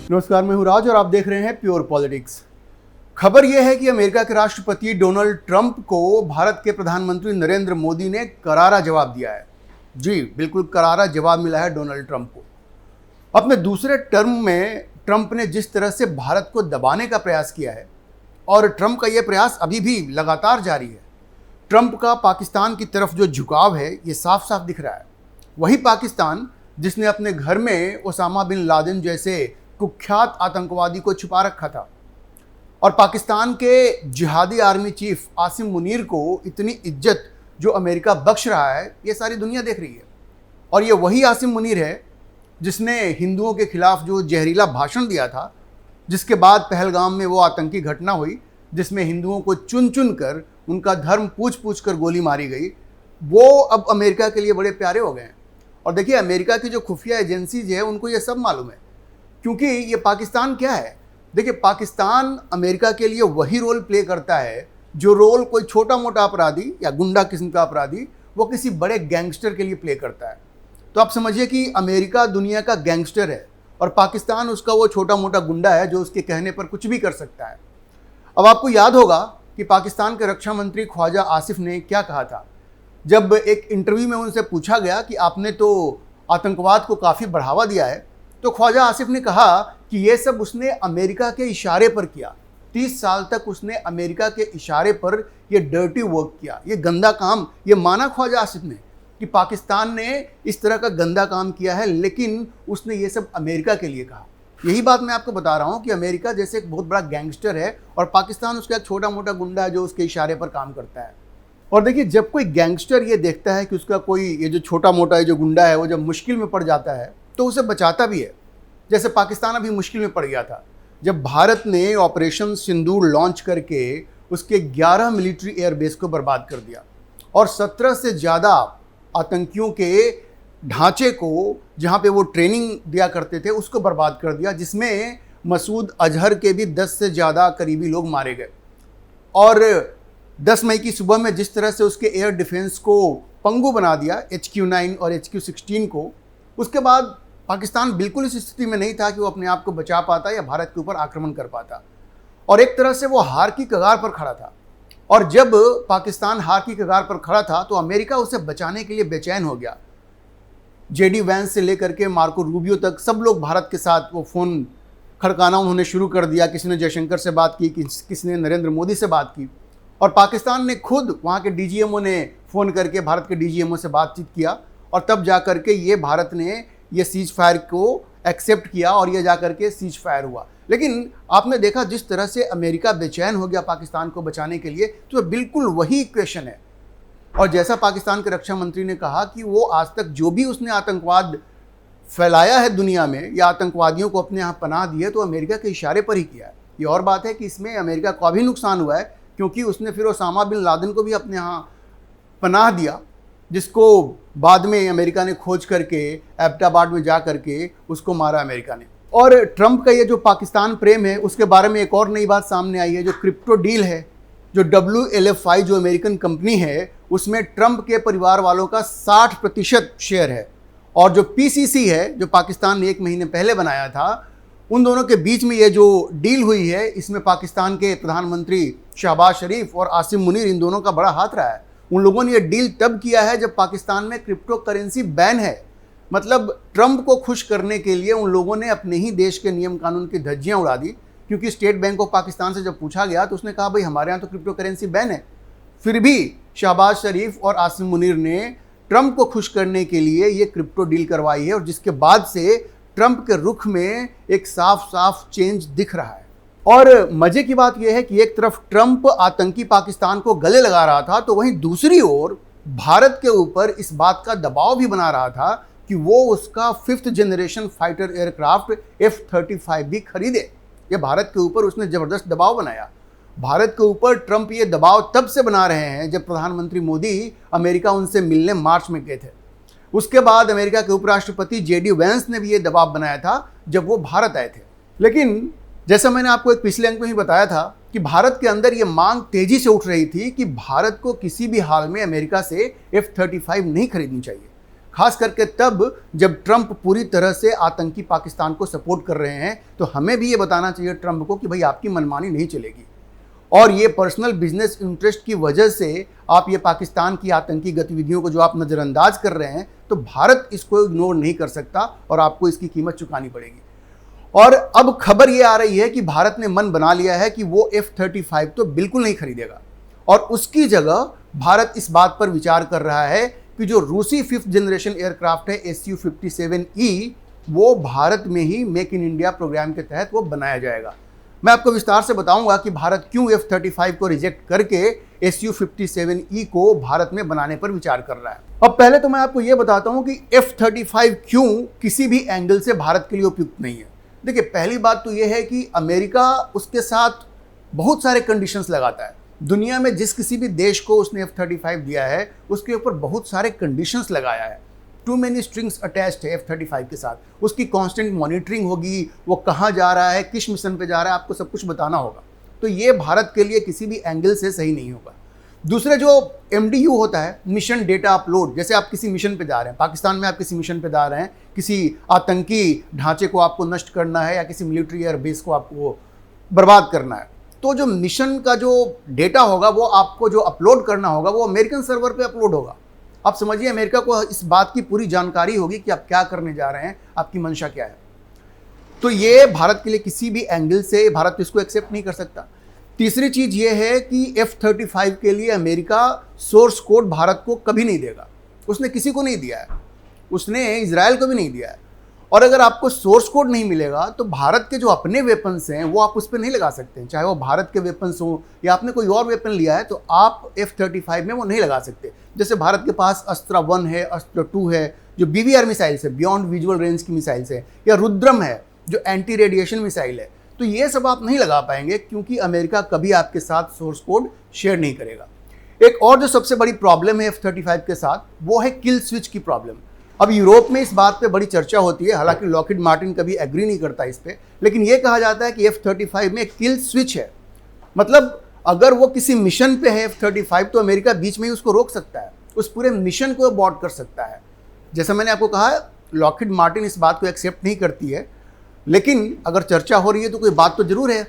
नमस्कार, मैं हूं राज और आप देख रहे हैं प्योर पॉलिटिक्स। खबर यह है कि अमेरिका के राष्ट्रपति डोनाल्ड ट्रंप को भारत के प्रधानमंत्री नरेंद्र मोदी ने करारा जवाब दिया है। जी बिल्कुल, करारा जवाब मिला है डोनाल्ड ट्रंप को। अपने दूसरे टर्म में ट्रंप ने जिस तरह से भारत को दबाने का प्रयास किया है और ट्रंप का यह प्रयास अभी भी लगातार जारी है। ट्रंप का पाकिस्तान की तरफ जो झुकाव है ये साफ साफ दिख रहा है। वही पाकिस्तान जिसने अपने घर में ओसामा बिन लादेन जैसे कुख्यात आतंकवादी को छुपा रखा था, और पाकिस्तान के जिहादी आर्मी चीफ आसिम मुनीर को इतनी इज्जत जो अमेरिका बख्श रहा है, ये सारी दुनिया देख रही है। और ये वही आसिम मुनीर है जिसने हिंदुओं के खिलाफ जो जहरीला भाषण दिया था, जिसके बाद पहलगाम में वो आतंकी घटना हुई जिसमें हिंदुओं को चुन चुन कर उनका धर्म पूछ पूछ कर गोली मारी गई। वो अब अमेरिका के लिए बड़े प्यारे हो गए हैं। और देखिए, अमेरिका की जो खुफिया एजेंसीज है उनको ये सब मालूम है, क्योंकि ये पाकिस्तान क्या है। देखिए, पाकिस्तान अमेरिका के लिए वही रोल प्ले करता है जो रोल कोई छोटा मोटा अपराधी या गुंडा किस्म का अपराधी वो किसी बड़े गैंगस्टर के लिए प्ले करता है। तो आप समझिए कि अमेरिका दुनिया का गैंगस्टर है और पाकिस्तान उसका वो छोटा मोटा गुंडा है जो उसके कहने पर कुछ भी कर सकता है। अब आपको याद होगा कि पाकिस्तान के रक्षा मंत्री ख्वाजा आसिफ ने क्या कहा था जब एक इंटरव्यू में उनसे पूछा गया कि आपने तो आतंकवाद को काफ़ी बढ़ावा दिया है। तो ख्वाजा आसिफ ने कहा कि ये सब उसने अमेरिका के इशारे पर किया। 30 साल तक उसने अमेरिका के इशारे पर ये डर्टी वर्क किया, ये गंदा काम। ये माना ख्वाजा आसिफ ने कि पाकिस्तान ने इस तरह का गंदा काम किया है, लेकिन उसने ये सब अमेरिका के लिए कहा। यही बात मैं आपको बता रहा हूँ कि अमेरिका जैसे एक बहुत बड़ा गैंगस्टर है और पाकिस्तान उसका एक छोटा मोटा गुंडा है जो उसके इशारे पर काम करता है। और देखिए, जब कोई गैंगस्टर ये देखता है कि उसका कोई ये जो छोटा मोटा जो गुंडा है वो जब मुश्किल में पड़ जाता है तो उसे बचाता भी है। जैसे पाकिस्तान अभी मुश्किल में पड़ गया था जब भारत ने ऑपरेशन सिंदूर लॉन्च करके उसके 11 मिलिट्री एयरबेस को बर्बाद कर दिया और 17 से ज़्यादा आतंकियों के ढांचे को जहां पे वो ट्रेनिंग दिया करते थे उसको बर्बाद कर दिया, जिसमें मसूद अजहर के भी 10 से ज़्यादा करीबी लोग मारे गए। और 10 मई की सुबह में जिस तरह से उसके एयर डिफेंस को पंगु बना दिया HQ-9 और HQ-16 को, उसके बाद पाकिस्तान बिल्कुल इस स्थिति में नहीं था कि वो अपने आप को बचा पाता या भारत के ऊपर आक्रमण कर पाता। और एक तरह से वो हार की कगार पर खड़ा था। और जब पाकिस्तान हार की कगार पर खड़ा था तो अमेरिका उसे बचाने के लिए बेचैन हो गया। JD वैंस से लेकर के मार्को रूबियो तक सब लोग भारत के साथ वो फ़ोन खड़काना उन्होंने शुरू कर दिया। किसी ने जयशंकर से बात की, किसी ने नरेंद्र मोदी से बात की, और पाकिस्तान ने खुद वहाँ के DGMO ने फ़ोन करके भारत के DGMO से बातचीत किया। और तब जा कर के ये भारत ने ये सीज फायर को एक्सेप्ट किया और ये जा कर के सीज फायर हुआ। लेकिन आपने देखा जिस तरह से अमेरिका बेचैन हो गया पाकिस्तान को बचाने के लिए, तो बिल्कुल वही इक्वेशन है। और जैसा पाकिस्तान के रक्षा मंत्री ने कहा कि वो आज तक जो भी उसने आतंकवाद फैलाया है दुनिया में या आतंकवादियों को अपने यहाँ पनाह दी है तो अमेरिका के इशारे पर ही किया है। ये और बात है कि इसमें अमेरिका को भी नुकसान हुआ है, क्योंकि उसने फिर ओसामा बिन लादेन को भी अपने यहाँ पनाह दिया, जिसको बाद में अमेरिका ने खोज करके एबटाबाद में जा करके उसको मारा अमेरिका ने। और ट्रंप का ये जो पाकिस्तान प्रेम है उसके बारे में एक और नई बात सामने आई है। जो क्रिप्टो डील है, जो WLFI जो अमेरिकन कंपनी है, उसमें ट्रंप के परिवार वालों का 60% शेयर है। और जो PCC है जो पाकिस्तान ने 1 महीने पहले बनाया था, उन दोनों के बीच में ये जो डील हुई है इसमें पाकिस्तान के प्रधानमंत्री शहबाज शरीफ और आसिम मुनीर, इन दोनों का बड़ा हाथ रहा है। उन लोगों ने ये डील तब किया है जब पाकिस्तान में क्रिप्टो करेंसी बैन है। मतलब ट्रंप को खुश करने के लिए उन लोगों ने अपने ही देश के नियम कानून की धज्जियां उड़ा दी, क्योंकि स्टेट बैंक ऑफ पाकिस्तान से जब पूछा गया तो उसने कहा भाई हमारे यहाँ तो क्रिप्टो करेंसी बैन है। फिर भी शहबाज शरीफ और आसिम मुनीर ने ट्रंप को खुश करने के लिए ये क्रिप्टो डील करवाई है, और जिसके बाद से ट्रंप के रुख में एक साफ साफ चेंज दिख रहा है। और मजे की बात यह है कि एक तरफ ट्रंप आतंकी पाकिस्तान को गले लगा रहा था, तो वहीं दूसरी ओर भारत के ऊपर इस बात का दबाव भी बना रहा था कि वो उसका 5th generation fighter aircraft F-35 भी खरीदे। ये भारत के ऊपर उसने ज़बरदस्त दबाव बनाया। भारत के ऊपर ट्रंप ये दबाव तब से बना रहे हैं जब प्रधानमंत्री मोदी अमेरिका उनसे मिलने मार्च में गए थे। उसके बाद अमेरिका के उपराष्ट्रपति JD वैंस ने भी ये दबाव बनाया था जब वो भारत आए थे। लेकिन जैसा मैंने आपको एक पिछले अंक में ही बताया था कि भारत के अंदर ये मांग तेजी से उठ रही थी कि भारत को किसी भी हाल में अमेरिका से F-35 नहीं खरीदनी चाहिए। खास करके तब जब ट्रंप पूरी तरह से आतंकी पाकिस्तान को सपोर्ट कर रहे हैं। तो हमें भी ये बताना चाहिए ट्रंप को कि भाई आपकी मनमानी नहीं चलेगी, और ये पर्सनल बिजनेस इंटरेस्ट की वजह से आप ये पाकिस्तान की आतंकी गतिविधियों को जो आप नज़रअंदाज कर रहे हैं, तो भारत इसको इग्नोर नहीं कर सकता और आपको इसकी कीमत चुकानी पड़ेगी। और अब खबर ये आ रही है कि भारत ने मन बना लिया है कि वो F-35 तो बिल्कुल नहीं खरीदेगा, और उसकी जगह भारत इस बात पर विचार कर रहा है कि जो रूसी 5th जनरेशन एयरक्राफ्ट है Su-57E, वो भारत में ही मेक इन इंडिया प्रोग्राम के तहत वो बनाया जाएगा। मैं आपको विस्तार से बताऊंगा कि भारत क्यों F-35 को रिजेक्ट करके Su-57E को भारत में बनाने पर विचार कर रहा है। अब पहले तो मैं आपको यह बताता हूं कि F-35 क्यों किसी भी एंगल से भारत के लिए उपयुक्त नहीं है। देखिए, पहली बात तो यह है कि अमेरिका उसके साथ बहुत सारे कंडीशंस लगाता है। दुनिया में जिस किसी भी देश को उसने F-35 दिया है, उसके ऊपर बहुत सारे कंडीशंस लगाया है। टू मेनी स्ट्रिंग्स अटैच्ड है F-35 के साथ। उसकी कांस्टेंट मॉनिटरिंग होगी, वो कहाँ जा रहा है, किस मिशन पे जा रहा है, आपको सब कुछ बताना होगा। तो ये भारत के लिए किसी भी एंगल से सही नहीं होगा। दूसरे जो MDU होता है, मिशन डेटा अपलोड, जैसे आप किसी मिशन पे जा रहे हैं, पाकिस्तान में आप किसी मिशन पे जा रहे हैं, किसी आतंकी ढांचे को आपको नष्ट करना है या किसी मिलिट्री एयर बेस को आपको बर्बाद करना है, तो जो मिशन का जो डेटा होगा वो आपको जो अपलोड करना होगा वो अमेरिकन सर्वर पे अपलोड होगा। आप समझिए, अमेरिका को इस बात की पूरी जानकारी होगी कि आप क्या करने जा रहे हैं, आपकी मंशा क्या है। तो ये भारत के लिए किसी भी एंगल से भारत इसको एक्सेप्ट नहीं कर सकता। तीसरी चीज ये है कि F-35 के लिए अमेरिका सोर्स कोड भारत को कभी नहीं देगा। उसने किसी को नहीं दिया है, उसने इजराइल को भी नहीं दिया है। और अगर आपको सोर्स कोड नहीं मिलेगा तो भारत के जो अपने वेपन्स हैं वो आप उस पर नहीं लगा सकते हैं, चाहे वो भारत के वेपन्स हो या आपने कोई और वेपन लिया है तो आप F-35 में वो नहीं लगा सकते। जैसे भारत के पास अस्त्र 1 है, अस्त्र 2 है, जो BVR मिसाइल्स है, बियॉन्ड विजुअल रेंज की मिसाइल्स है, या रुद्रम है जो एंटी रेडिएशन मिसाइल है। तो ये सब आप नहीं लगा पाएंगे क्योंकि अमेरिका कभी आपके साथ सोर्स कोड शेयर नहीं करेगा। एक और जो सबसे बड़ी प्रॉब्लम है F-35 के साथ, वो है किल स्विच की प्रॉब्लम। अब यूरोप में इस बात पे बड़ी चर्चा होती है, हालांकि लॉकहीड मार्टिन कभी एग्री नहीं करता इस पे, लेकिन ये कहा जाता है कि F-35 में किल स्विच है। मतलब अगर वो किसी मिशन पे है F-35 तो अमेरिका बीच में ही उसको रोक सकता है, उस पूरे मिशन को अबॉर्ट कर सकता है। जैसा मैंने आपको कहा, लॉकहीड मार्टिन इस बात को एक्सेप्ट नहीं करती है, लेकिन अगर चर्चा हो रही है तो कोई बात तो जरूर है,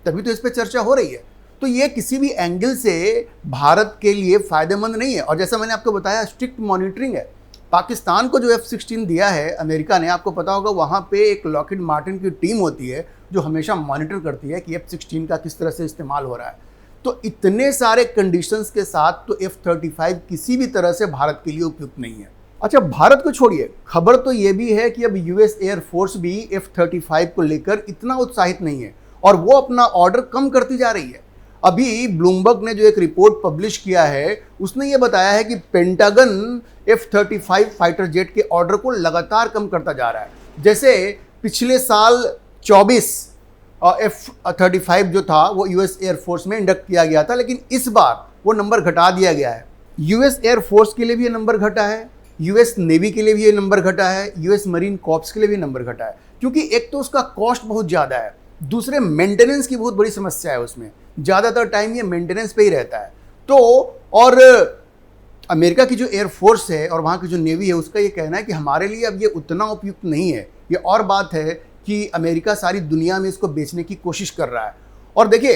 तभी तो इस पर चर्चा हो रही है। तो ये किसी भी एंगल से भारत के लिए फायदेमंद नहीं है। और जैसा मैंने आपको बताया, स्ट्रिक्ट मॉनिटरिंग है। पाकिस्तान को जो F-16 दिया है अमेरिका ने, आपको पता होगा वहाँ पे एक लॉकहीड मार्टिन की टीम होती है जो हमेशा मॉनिटर करती है कि F-16 का किस तरह से इस्तेमाल हो रहा है। तो इतने सारे कंडीशंस के साथ तो F-35 किसी भी तरह से भारत के लिए उपयुक्त नहीं है। अच्छा, भारत को छोड़िए, खबर तो ये भी है कि अब US एयरफोर्स भी F-35 को लेकर इतना उत्साहित नहीं है और वो अपना ऑर्डर कम करती जा रही है। अभी ब्लूमबर्ग ने जो एक रिपोर्ट पब्लिश किया है, उसने ये बताया है कि पेंटागन F-35 फाइटर जेट के ऑर्डर को लगातार कम करता जा रहा है। जैसे पिछले साल 24 F-35 जो था वो US एयरफोर्स में इंडक्ट किया गया था, लेकिन इस बार वो नंबर घटा दिया गया है। US एयरफोर्स के लिए भी ये नंबर घटा है, US नेवी के लिए भी ये नंबर घटा है, US मरीन कॉर्प्स के लिए भी नंबर घटा है, क्योंकि एक तो उसका कॉस्ट बहुत ज़्यादा है, दूसरे मेंटेनेंस की बहुत बड़ी समस्या है। उसमें ज़्यादातर टाइम ये मेंटेनेंस पे ही रहता है। तो और अमेरिका की जो एयरफोर्स है और वहाँ की जो नेवी है, उसका ये कहना है कि हमारे लिए अब ये उतना उपयुक्त नहीं है। ये और बात है कि अमेरिका सारी दुनिया में इसको बेचने की कोशिश कर रहा है। और देखिए,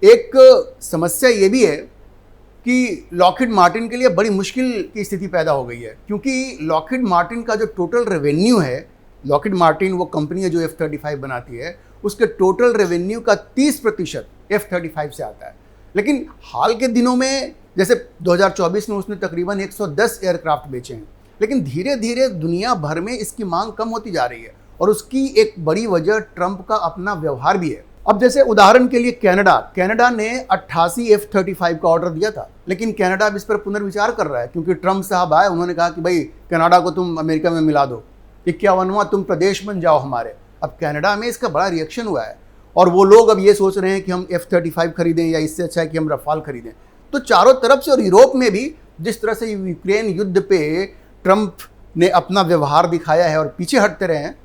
एक समस्या ये भी है कि लॉकहीड मार्टिन के लिए बड़ी मुश्किल की स्थिति पैदा हो गई है, क्योंकि लॉकहीड मार्टिन का जो टोटल रेवेन्यू है, लॉकहीड मार्टिन वो कंपनी है जो F-35 बनाती है, उसके टोटल रेवेन्यू का 30% F-35 से आता है। लेकिन हाल के दिनों में, जैसे 2024 में उसने तकरीबन 110 एयरक्राफ्ट बेचे हैं, लेकिन धीरे धीरे दुनिया भर में इसकी मांग कम होती जा रही है और उसकी एक बड़ी वजह ट्रंप का अपना व्यवहार भी है। अब जैसे उदाहरण के लिए कनाडा ने 88 F-35 का ऑर्डर दिया था, लेकिन कनाडा अब इस पर पुनर्विचार कर रहा है क्योंकि ट्रंप साहब आए, उन्होंने कहा कि भाई कनाडा को तुम अमेरिका में मिला दो, 51वां तुम प्रदेश बन जाओ हमारे। अब कनाडा में इसका बड़ा रिएक्शन हुआ है और वो लोग अब ये सोच रहे हैं कि हम F-35 खरीदें या इससे अच्छा है कि हम रफाल खरीदें। तो चारों तरफ से, और यूरोप में भी जिस तरह से यूक्रेन युद्ध पे ट्रंप ने अपना व्यवहार दिखाया है और पीछे हटते रहे हैं,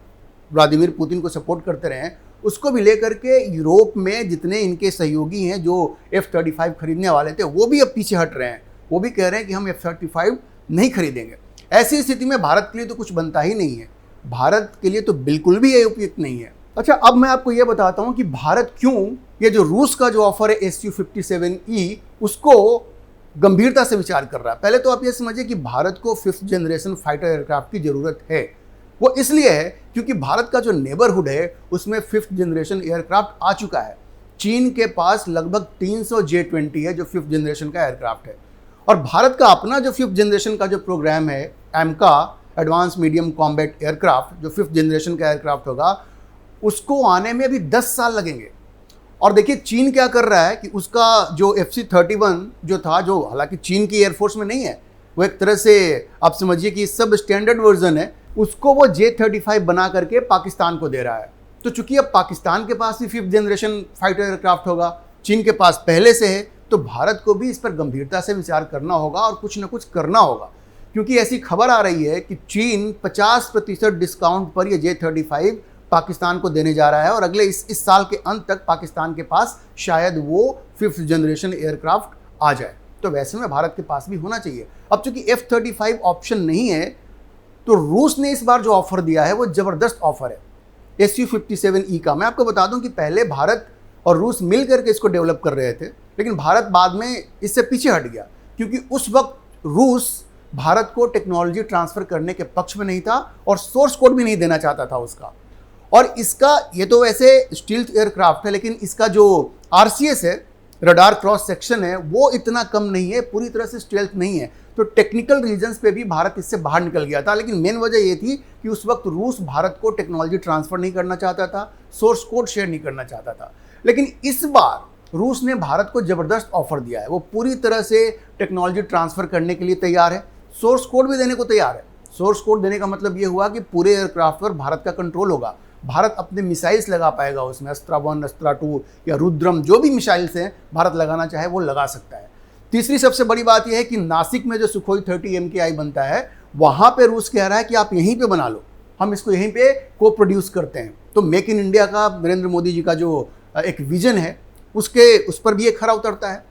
व्लादिमीर पुतिन को सपोर्ट करते रहे हैं, उसको भी लेकर के यूरोप में जितने इनके सहयोगी हैं जो F-35 खरीदने वाले थे, वो भी अब पीछे हट रहे हैं। वो भी कह रहे हैं कि हम F-35 नहीं खरीदेंगे। ऐसी स्थिति में भारत के लिए तो कुछ बनता ही नहीं है, भारत के लिए तो बिल्कुल भी ये उपयुक्त नहीं है। अच्छा, अब मैं आपको ये बताता हूं कि भारत क्यों ये जो रूस का जो ऑफर है Su-57E उसको गंभीरता से विचार कर रहा है। पहले तो आप ये समझिए कि भारत को 5th जनरेशन फाइटर एयरक्राफ्ट की जरूरत है। वो इसलिए है क्योंकि भारत का जो नेबरहुड है उसमें 5th जनरेशन एयरक्राफ्ट आ चुका है। चीन के पास लगभग 300 J-20 है जो 5th जनरेशन का एयरक्राफ्ट है, और भारत का अपना जो 5th जनरेशन का जो प्रोग्राम है एमका, एडवांस मीडियम कॉम्बैट एयरक्राफ्ट, जो 5th जनरेशन का एयरक्राफ्ट होगा उसको आने में अभी 10 साल लगेंगे। और देखिए चीन क्या कर रहा है कि उसका जो FC-31 जो था, जो हालांकि चीन की एयरफोर्स में नहीं है, वो एक तरह से आप समझिए कि सब स्टैंडर्ड वर्जन है, उसको वो J-35 बना करके पाकिस्तान को दे रहा है। तो चूंकि अब पाकिस्तान के पास ही 5th जनरेशन फाइटर एयरक्राफ्ट होगा, चीन के पास पहले से है, तो भारत को भी इस पर गंभीरता से विचार करना होगा और कुछ ना कुछ करना होगा। क्योंकि ऐसी खबर आ रही है कि चीन 50% डिस्काउंट पर ये J-35 पाकिस्तान को देने जा रहा है, और अगले इस साल के अंत तक पाकिस्तान के पास शायद वो 5th जनरेशन एयरक्राफ्ट आ जाए। तो वैसे में भारत के पास भी होना चाहिए। अब चूंकि F-35 ऑप्शन नहीं है, तो रूस ने इस बार जो ऑफर दिया है वो जबरदस्त ऑफर है Su-57E का। मैं आपको बता दूं कि पहले भारत और रूस मिल करके इसको डेवलप कर रहे थे, लेकिन भारत बाद में इससे पीछे हट गया क्योंकि उस वक्त रूस भारत को टेक्नोलॉजी ट्रांसफर करने के पक्ष में नहीं था और सोर्स कोड भी नहीं देना चाहता था उसका। और इसका ये तो वैसे स्टील्थ एयरक्राफ्ट है, लेकिन इसका जो RCS है, रडार क्रॉस सेक्शन है, वो इतना कम नहीं है, पूरी तरह से स्टील्थ नहीं है। तो टेक्निकल रीजंस पे भी भारत इससे बाहर निकल गया था, लेकिन मेन वजह ये थी कि उस वक्त रूस भारत को टेक्नोलॉजी ट्रांसफर नहीं करना चाहता था, सोर्स कोड शेयर नहीं करना चाहता था। लेकिन इस बार रूस ने भारत को जबरदस्त ऑफर दिया है, वो पूरी तरह से टेक्नोलॉजी ट्रांसफर करने के लिए तैयार है, सोर्स कोड भी देने को तैयार है। सोर्स कोड देने का मतलब ये हुआ कि पूरे एयरक्राफ्ट पर भारत का कंट्रोल होगा, भारत अपने मिसाइल्स लगा पाएगा उसमें, अस्त्रा-1, अस्त्रा-2 या रुद्रम, जो भी मिसाइल्स हैं भारत लगाना चाहे वो लगा सकता है। तीसरी सबसे बड़ी बात यह है कि नासिक में जो सुखोई 30 MKI बनता है, वहाँ पे रूस कह रहा है कि आप यहीं पे बना लो, हम इसको यहीं पे को प्रोड्यूस करते हैं। तो मेक इन इंडिया का नरेंद्र मोदी जी का जो एक विजन है उस पर भी एक खरा उतरता है।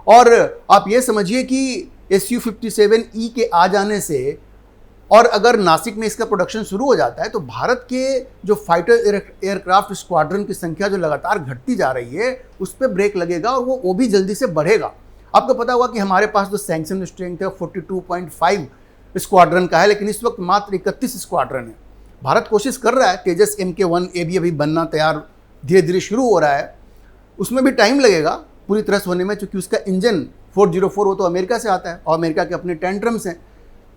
और आप ये समझिए कि Su-57E के आ जाने से, और अगर नासिक में इसका प्रोडक्शन शुरू हो जाता है, तो भारत के जो फाइटर एयरक्राफ्ट स्क्वाड्रन की संख्या जो लगातार घटती जा रही है उस पर ब्रेक लगेगा और वो भी जल्दी से बढ़ेगा। आपको पता होगा कि हमारे पास जो सैंक्शन स्ट्रेंथ है 42.5 स्क्वाड्रन का है, लेकिन इस वक्त मात्र 31 स्क्वाड्रन है। भारत कोशिश कर रहा है, तेजस Mk-1A भी अभी बनना तैयार धीरे धीरे शुरू हो रहा है, उसमें भी टाइम लगेगा पूरी तरह से होने में, क्योंकि उसका इंजन 404 वो तो अमेरिका से आता है और अमेरिका के अपने टेंट्रम्स हैं।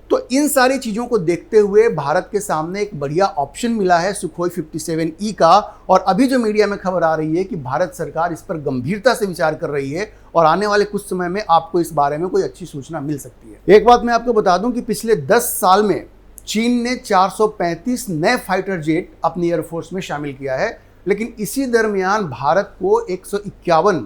तो इन सारी चीज़ों को देखते हुए भारत के सामने एक बढ़िया ऑप्शन मिला है सुखोई 57E का, और अभी जो मीडिया में खबर आ रही है कि भारत सरकार इस पर गंभीरता से विचार कर रही है और आने वाले कुछ समय में आपको इस बारे में कोई अच्छी सूचना मिल सकती है। एक बात मैं आपको बता दूं कि पिछले 10 साल में चीन ने 435 नए फाइटर जेट अपनी एयरफोर्स में शामिल किया है, लेकिन इसी दरमियान भारत को 151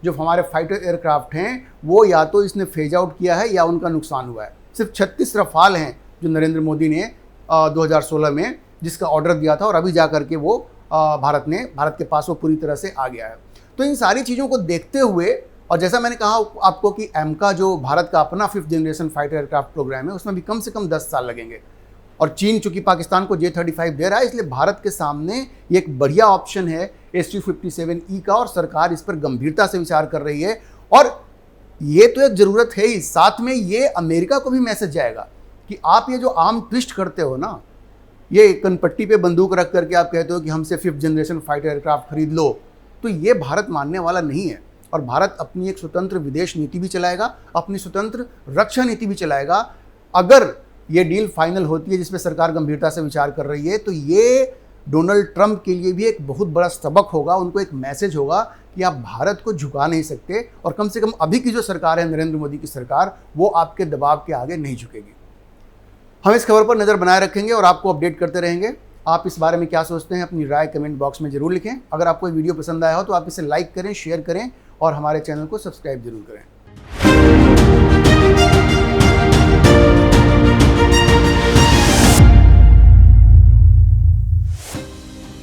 जो हमारे फाइटर एयरक्राफ्ट हैं वो या तो इसने फेज आउट किया है या उनका नुकसान हुआ है। सिर्फ 36 रफाल हैं जो नरेंद्र मोदी ने 2016 में जिसका ऑर्डर दिया था, और अभी जा करके वो भारत के पास वो पूरी तरह से आ गया है। तो इन सारी चीज़ों को देखते हुए, और जैसा मैंने कहा आपको कि एमका जो भारत का अपना 5th generation fighter aircraft programme है, उसमें भी कम से कम 10 साल लगेंगे, और चीन चूंकि पाकिस्तान को J-35 दे रहा है, इसलिए भारत के सामने ये एक बढ़िया ऑप्शन है Su-57E का, और सरकार इस पर गंभीरता से विचार कर रही है। और ये तो एक ज़रूरत है ही, साथ में ये अमेरिका को भी मैसेज जाएगा कि आप ये जो आर्म ट्विस्ट करते हो ना, ये कनपट्टी पे बंदूक रख करके आप कहते हो कि हमसे 5th जनरेशन फाइटर एयरक्राफ्ट खरीद लो, तो ये भारत मानने वाला नहीं है। और भारत अपनी एक स्वतंत्र विदेश नीति भी चलाएगा, अपनी स्वतंत्र रक्षा नीति भी चलाएगा। अगर ये डील फाइनल होती है जिसपे सरकार गंभीरता से विचार कर रही है, तो ये डोनाल्ड ट्रंप के लिए भी एक बहुत बड़ा सबक होगा, उनको एक मैसेज होगा कि आप भारत को झुका नहीं सकते, और कम से कम अभी की जो सरकार है नरेंद्र मोदी की सरकार, वो आपके दबाव के आगे नहीं झुकेगी। हम इस खबर पर नज़र बनाए रखेंगे और आपको अपडेट करते रहेंगे। आप इस बारे में क्या सोचते हैं, अपनी राय कमेंट बॉक्स में जरूर लिखें। अगर आपको ये वीडियो पसंद आया हो तो आप इसे लाइक करें, शेयर करें और हमारे चैनल को सब्सक्राइब जरूर करें।